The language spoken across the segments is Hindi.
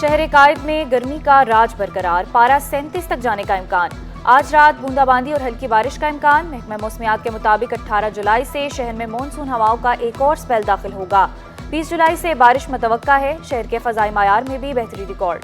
शहर कायद में गर्मी का राज बरकरार, पारा 37 तक जाने का इम्कान। आज रात बूंदाबांदी और हल्की बारिश का इम्कान। महकमा मौसमियात के मुताबिक 18 जुलाई से शहर में मानसून हवाओं का एक और स्पेल दाखिल होगा। 20 जुलाई से बारिश मुतवक्का है। शहर के फ़ज़ाई मायार में भी बेहतरी रिकॉर्ड।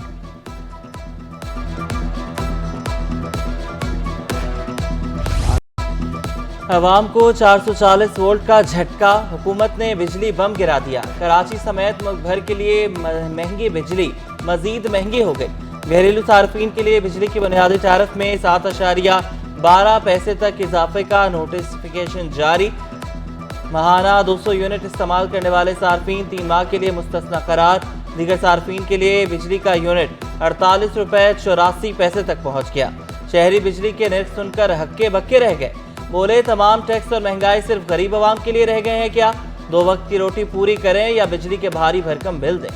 अवाम को 440 वोल्ट का झटका, हुकूमत ने बिजली बम गिरा दिया। कराची समेत मुल्क भर के लिए महंगी बिजली मजीद महंगी हो गई। घरेलू सार्फिन के लिए बिजली की बुनियादी टैरिफ में 7.12 पैसे तक इजाफे का नोटिफिकेशन जारी। माहाना 200 यूनिट इस्तेमाल करने वाले सार्फिन 3 माह के लिए मुस्तस्ना करार। दीगर सार्फिन के लिए बिजली का यूनिट 48 रुपये 84 पैसे तक पहुँच गया। शहरी बिजली के निर्ख सुनकर हक्के बक्के रह गए। बोले, तमाम टैक्स और महंगाई सिर्फ गरीब आवाम के लिए रह गए हैं क्या? 2 वक्त की रोटी पूरी करें या बिजली के भारी भरकम बिल दें?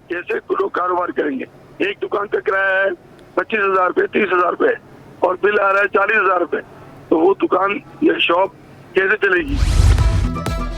कैसे लोग कारोबार करेंगे? एक दुकान का किराया है 25,000 रुपये, 30,000 रुपये और बिल आ रहा है 40,000 रुपये, तो वो दुकान या शॉप कैसे चलेगी?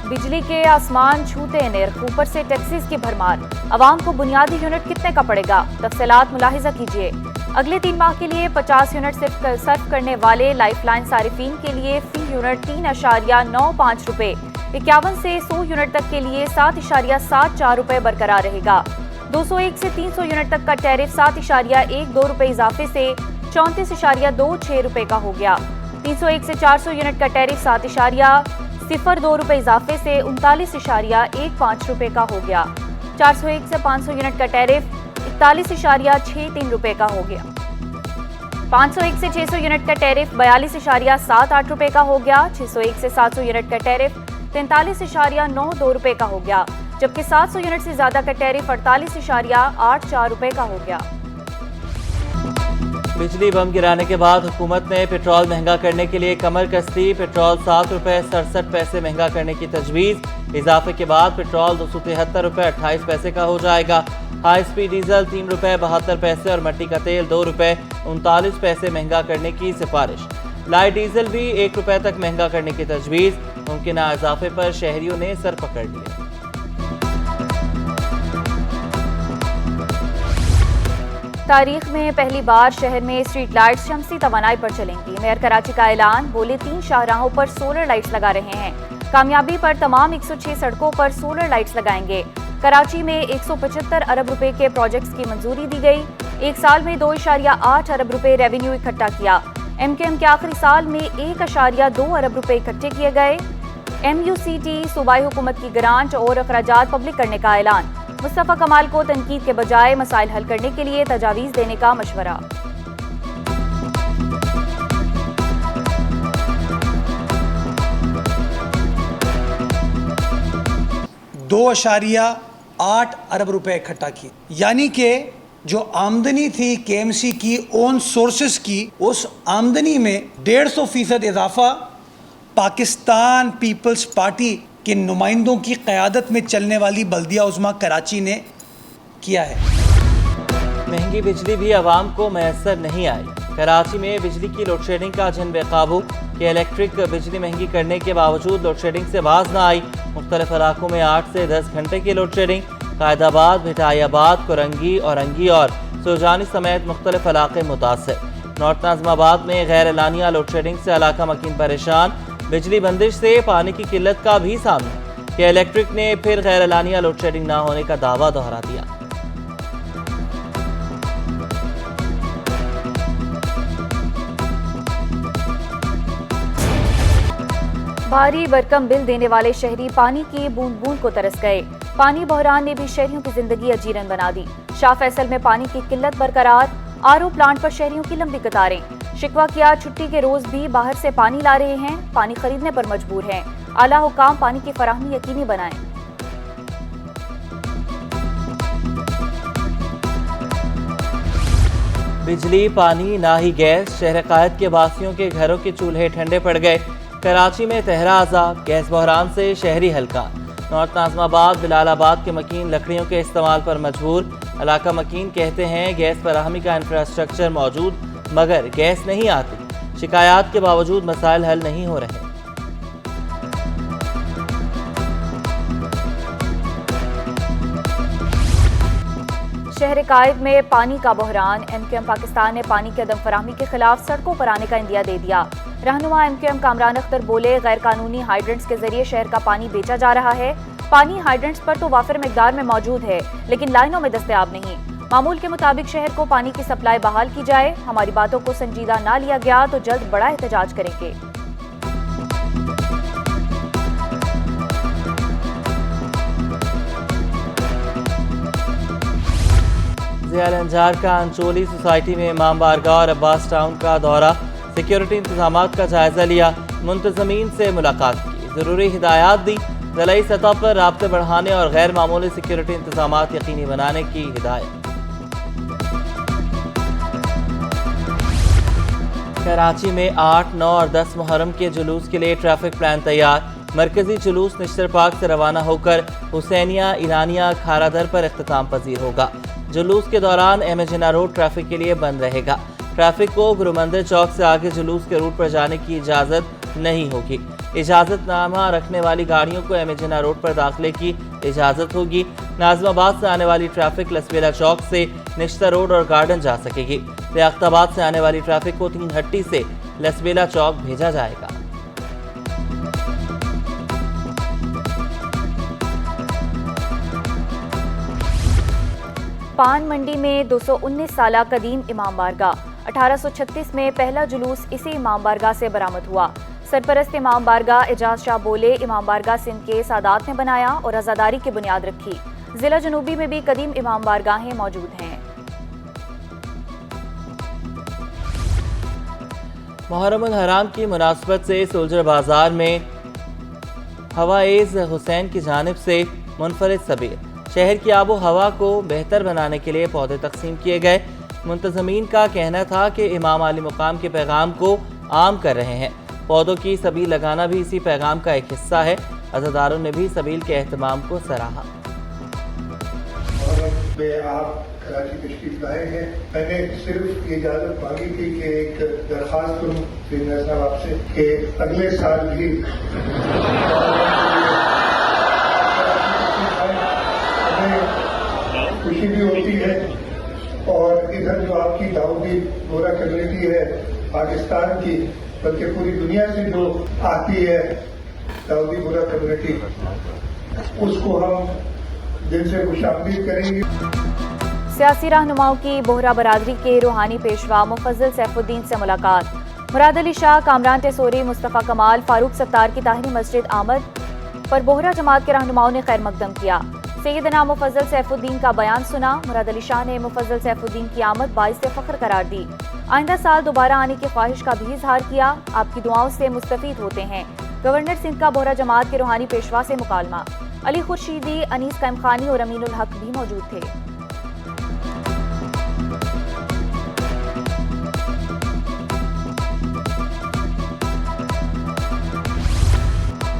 बिजली के आसमान छूते निर्ख, ऊपर से टैक्सेस की भरमार। आवाम को बुनियादी यूनिट कितने का पड़ेगा? तफसीलात मुलाहिजा कीजिए। अगले 3 माह के लिए 50 यूनिट सर्व करने वाले लाइफलाइन सारिफिन के लिए फी यूनिट 3.95 रुपये, 51 से 100 यूनिट तक के लिए 7.74 रुपये बरकरार रहेगा। 201 से 300 यूनिट तक का टैरिफ 7.12 रुपये इजाफे से 34.26 रुपये का हो गया। 301 से 400 यूनिट का टैरिफ 7.02 रुपये इजाफे से 39.15 रुपये का हो गया। 401 से 500 यूनिट का टैरिफ 41.63 रुपये का हो गया। 501 से 600 यूनिट का टैरिफ 42.78 रुपये का हो गया। 601 से 700 यूनिट का टैरिफ 43.92 रुपये का हो गया, जबकि 700 यूनिट से ज्यादा का टैरिफ 48.84 रुपये का हो गया। बिजली बम गिराने के बाद हुकूमत ने पेट्रोल महंगा करने के लिए कमर कस दी। पेट्रोल 7 रुपये 67 पैसे महंगा करने की तजवीज़। इजाफे के बाद पेट्रोल 273 रुपये 28 पैसे का हो जाएगा। हाई स्पीड डीजल 3 रुपये 72 पैसे और मट्टी का तेल 2 रुपये 39 पैसे महंगा करने की सिफारिश। लाइट डीजल भी 1 रुपये तक महंगा करने की तजवीज़। मुमकिन इजाफे पर शहरियों ने सर पकड़ लिया। तारीख में पहली बार शहर में स्ट्रीट लाइट्स शमसी तवानाई पर चलेंगी। मेयर कराची का ऐलान। बोले, 3 शाहराहों पर सोलर लाइट्स लगा रहे हैं। कामयाबी पर तमाम 106 सड़कों पर सोलर लाइट्स लगाएंगे। कराची में 175 अरब रुपए के प्रोजेक्ट्स की मंजूरी दी गई। 1 साल में 2.8 अरब रुपए रेवेन्यू इकट्ठा किया। MKM के आखिरी साल में 1.2 अरब रुपए इकट्ठे किए गए। MUCT सूबाई हुकूमत की ग्रांट और अखराजात पब्लिक करने का ऐलान। मुस्तफा कमाल को तनकीद के बजाय मसाइल हल करने के लिए तजावीज़ देने का मशवरा। $2.8 अरब रुपए इकट्ठा किए, यानी कि जो आमदनी थी KMC की ओन सोर्सेस की, उस आमदनी में 150% इजाफा पाकिस्तान पीपल्स पार्टी के नुमाइंदों की क़यादत में चलने वाली बल्दिया उज़्मा कराची ने किया है। महंगी बिजली भी आवाम को मैसर नहीं आई। कराची में बिजली की लोड शेडिंग का जन बेकाबू कि इलेक्ट्रिक बिजली महंगी करने के बावजूद लोड शेडिंग से बाज ना आई। मुख्तलिफ इलाकों में 8 से 10 घंटे की लोड शेडिंग। कायदाबाद, भिटायाबाद, कोरंगी, औरंगी और सुजानी समेत मुख्तलिफ इलाके मुतासर। नॉर्थ नाज़िमाबाद में गैर एलानिया लोड शेडिंग से इलाका मकीन परेशान। बिजली बंदिश से पानी की किल्लत का भी सामना कि इलेक्ट्रिक ने फिर गैर एलानिया लोड शेडिंग ना होने का दावा दोहरा दिया। भारी भरकम बिल देने वाले शहरी पानी की बूंद बूंद को तरस गए। पानी बहरान ने भी शहरियों की जिंदगी अजीरन बना दी। शाह फैसल में पानी की किल्लत बरकरार। RO प्लांट पर शहरियों की लंबी कतारें। शिकवा किया, छुट्टी के रोज भी बाहर से पानी ला रहे हैं, पानी खरीदने पर मजबूर हैं। आला हुकाम पानी की फराहमी यकीनी बनाएं। बिजली, पानी, ना ही गैस। शहर कायद के वासियों के घरों के चूल्हे ठंडे पड़ गए। कराची में तहरा अजाब, गैस बहरान से शहरी हल्का। नॉर्थ नाज़िमाबाद, बिलालाबाद के मकीन लकड़ियों के इस्तेमाल पर मजबूर। इलाका मकीन कहते हैं गैस फराहमी का इंफ्रास्ट्रक्चर मौजूद मगर गैस नहीं आती। शिकायत के बावजूद मसाइल हल नहीं हो रहे। शहर कायद में पानी का बहरान। MQM पाकिस्तान ने पानी की अदम फराहमी के खिलाफ सड़कों पर आने का इंदिया दे दिया। रहनुमा MQM कामरान अख्तर बोले, गैर कानूनी हाइड्रेंट्स के जरिए शहर का पानी बेचा जा रहा है। पानी हाइड्रेंट्स पर तो वाफिर मिकदार में मौजूद है, लेकिन लाइनों में दस्तयाब नहीं। मामूल के मुताबिक शहर को पानी की सप्लाई बहाल की जाए। हमारी बातों को संजीदा ना लिया गया तो जल्द बड़ा एहतजाज करेंगे। ज़ियाल-ए-अंजार का अंचोली सोसाइटी में इमाम बारगाह और अब्बास टाउन का दौरा, सिक्योरिटी इंतजामात का जायजा लिया, मुंतजमीन से मुलाकात की, ज़रूरी हिदायत दी, ज़िलाई सतह पर राब्ते बढ़ाने और गैर मामूली सिक्योरिटी इंतजामात यकीनी बनाने की हिदायत। कराची में 8, 9 और 10 मुहर्रम के जुलूस के लिए ट्रैफिक प्लान तैयार। मरकजी जुलूस निश्तर पार्क से रवाना होकर हुसैनिया, ईरानिया, खारादर पर इख्तिताम पजीर होगा। जुलूस के दौरान एम जिन्ना रोड ट्रैफिक के लिए बंद रहेगा। ट्रैफिक को गुरु मंदिर चौक से आगे जुलूस के रूट पर जाने की इजाज़त नहीं होगी। इजाज़तनामा रखने वाली गाड़ियों को एम जिन्ना रोड पर दाखिले की इजाज़त होगी। नाज़िमाबाद से आने वाली ट्रैफिक लसबेला चौक से निश्तर रोड और गार्डन जा सकेगी। लियाकताबाद से आने वाली ट्रैफिक को 3 हट्टी से लसबेला चौक भेजा जाएगा। पान मंडी में 219 साला कदीम इमाम बारगाह। 1836 में पहला जुलूस इसी इमाम बारगाह से बरामद हुआ। सरपरस्त इमाम बारगाह एजाज शाह बोले, इमाम बारगाह सिंध के सादात ने बनाया और आज़ादारी की बुनियाद रखी। जिला जनूबी में भी कदीम इमाम बारगाहें मौजूद हैं। मुहर्रम हराम की मुनासबत से सोल्जर बाजार में हवाएज हुसैन की जानिब से मुनफरिद सबीर। शहर की आबो हवा को बेहतर बनाने के लिए पौधे तकसीम किए गए। मुंतजमीन का कहना था कि इमाम आली मुकाम के पैगाम को आम कर रहे हैं। पौधों की सबील लगाना भी इसी पैगाम का एक हिस्सा है। अज़ादारों ने भी सबील के एहतमाम को सराहा। आप कराची तशरीफ लाए हैं, मैंने सिर्फ इजाजत मांगी थी कि एक दरखास्त करूँ प्रीमियर साहब आपसे कि अगले साल भी हमें खुशी भी होती है। और इधर जो आपकी दाऊदी बोरा कम्युनिटी है पाकिस्तान की, बल्कि पूरी दुनिया से जो आती है दाऊदी बोरा कम्युनिटी, उसको हम दिल से खुशामदीद करेंगे। सियासी रहनुमाओं की बोहरा बरादरी के रूहानी पेशवा मुफज्जल सैफुद्दीन से मुलाकात। मुराद अली शाह, कामरान टेसोरी, मुस्तफ़ा कमाल, फारूक सत्तार की ताहिरी मस्जिद आमद पर बोहरा जमात के रहनुमाओं ने खैर मकदम किया। सैयदना मुफज्जल सैफुद्दीन का बयान सुना। मुराद अली शाह ने मुफज्जल सैफुद्दीन की आमद बाइस फ़ख्र करार दी। आइंदा साल दोबारा आने की ख्वाहिश का भी इजहार किया। आपकी दुआओं से मुस्तफीद होते हैं। गवर्नर सिंध का बोहरा जमात के रूहानी पेशवा से मुकालमा। अली खुर्शीदी, अनीस कैमखानी और अमीनुल हक भी मौजूद थे।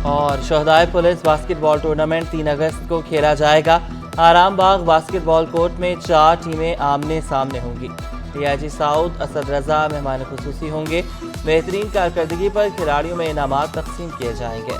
और शहदाए पुलिस बास्केटबॉल टूर्नामेंट 3 अगस्त को खेला जाएगा। आराम बाग बास्केटबॉल कोर्ट में 4 टीमें आमने सामने होंगी। DIG साउथ असद रजा मेहमान खुसूसी होंगे। बेहतरीन कारकर्दगी पर खिलाड़ियों में इनामात तकसीम किए जाएंगे।